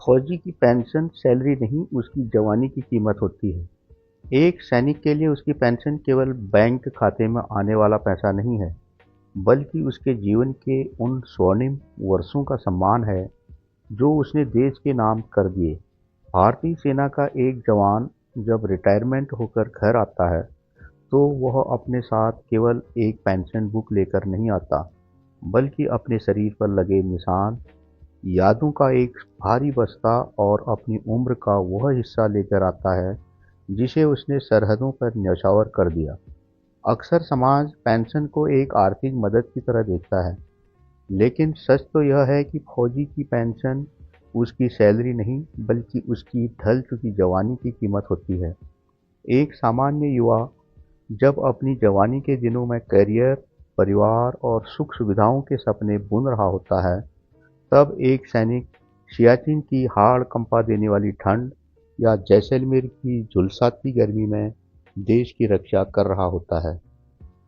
फौजी की pension salary नहीं, उसकी जवानी की कीमत होती है। एक सैनिक के लिए उसकी पेंशन केवल बैंक खाते में आने वाला पैसा नहीं है, बल्कि उसके जीवन के उन स्वर्णिम वर्षों का सम्मान है जो उसने देश के नाम कर दिए। भारतीय सेना का एक जवान जब रिटायरमेंट होकर घर आता है, तो वह अपने साथ केवल एक पेंशन बुक लेकर नहीं आता, बल्कि अपने शरीर पर लगे निशान, यादों का एक भारी बस्ता और अपनी उम्र का वह हिस्सा लेकर आता है जिसे उसने सरहदों पर न्यौछावर कर दिया। अक्सर समाज पेंशन को एक आर्थिक मदद की तरह देखता है, लेकिन सच तो यह है कि फौजी की पेंशन उसकी सैलरी नहीं, बल्कि उसकी ढल चुकी जवानी की कीमत होती है। एक सामान्य युवा जब अपनी जवानी के दिनों में करियर, परिवार और सुख सुविधाओं के सपने बुन रहा होता है, तब एक सैनिक सियाचिन की हाड़ कंपा देने वाली ठंड या जैसलमेर की झुलसाती गर्मी में देश की रक्षा कर रहा होता है।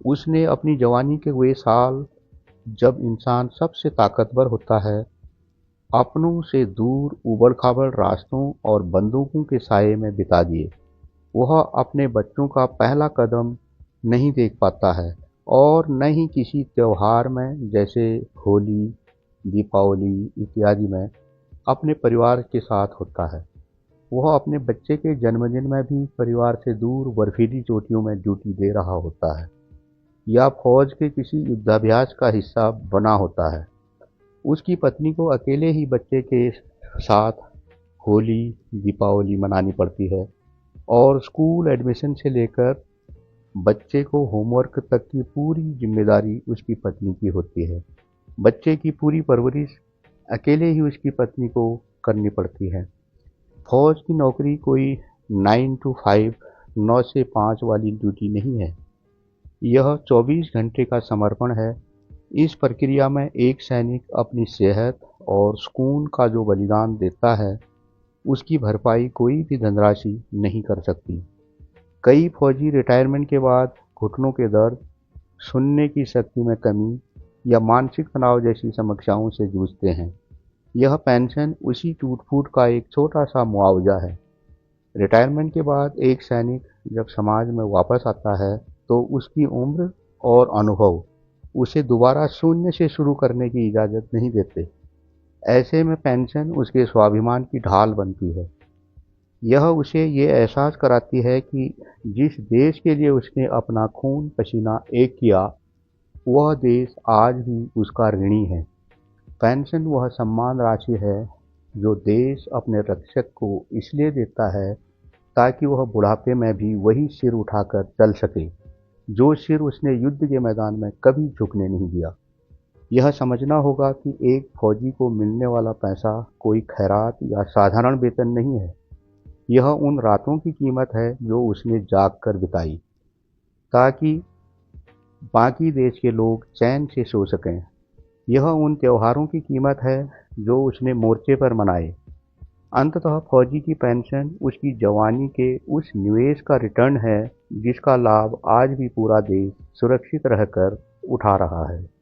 उसने अपनी जवानी के वे साल, जब इंसान सबसे ताकतवर होता है, अपनों से दूर उबड़-खाबड़ रास्तों और बंदूकों के साये में बिता दिए। वह अपने बच्चों का पहला कदम नहीं देख पाता है और न ही किसी त्योहार में जैसे होली, दीपावली इत्यादि में अपने परिवार के साथ होता है। वह अपने बच्चे के जन्मदिन में भी परिवार से दूर बर्फीली चोटियों में ड्यूटी दे रहा होता है या फौज के किसी युद्धाभ्यास का हिस्सा बना होता है। उसकी पत्नी को अकेले ही बच्चे के साथ होली, दीपावली मनानी पड़ती है और स्कूल एडमिशन से लेकर बच्चे को होमवर्क तक की पूरी जिम्मेदारी उसकी पत्नी की होती है। बच्चे की पूरी परवरिश अकेले ही उसकी पत्नी को करनी पड़ती है। फौज की नौकरी कोई 9 to 5, 9 से 5 वाली ड्यूटी नहीं है। यह 24 घंटे का समर्पण है। इस प्रक्रिया में एक सैनिक अपनी सेहत और सुकून का जो बलिदान देता है, उसकी भरपाई कोई भी धनराशि नहीं कर सकती। कई फौजी रिटायरमेंट के बाद घुटनों के दर्द, सुनने की शक्ति में कमी या मानसिक तनाव जैसी समस्याओं से जूझते हैं। यह पेंशन उसी टूट-फूट का एक छोटा-सा मुआवजा है। रिटायरमेंट के बाद एक सैनिक जब समाज में वापस आता है, तो उसकी उम्र और अनुभव उसे दोबारा शून्य से शुरू करने की इजाज़त नहीं देते। ऐसे में पेंशन उसके स्वाभिमान की ढाल बनती है। यह उसे ये एहसास कराती है कि जिस देश के लिए उसने अपना खून पसीना एक किया, वह देश आज भी उसका ऋणी है। पेंशन वह सम्मान राशि है जो देश अपने रक्षक को इसलिए देता है ताकि वह बुढ़ापे में भी वही सिर उठाकर चल सके, जो सिर उसने युद्ध के मैदान में कभी झुकने नहीं दिया। यह समझना होगा कि एक फौजी को मिलने वाला पैसा कोई खैरात या साधारण वेतन नहीं है। यह उन रातों की कीमत है जो उसने जाग कर बिताई, ताकि बाकी देश के लोग चैन से सो सकें। यह उन त्योहारों की कीमत है जो उसने मोर्चे पर मनाए। अंततः फौजी की पेंशन उसकी जवानी के उस निवेश का रिटर्न है जिसका लाभ आज भी पूरा देश सुरक्षित रहकर उठा रहा है।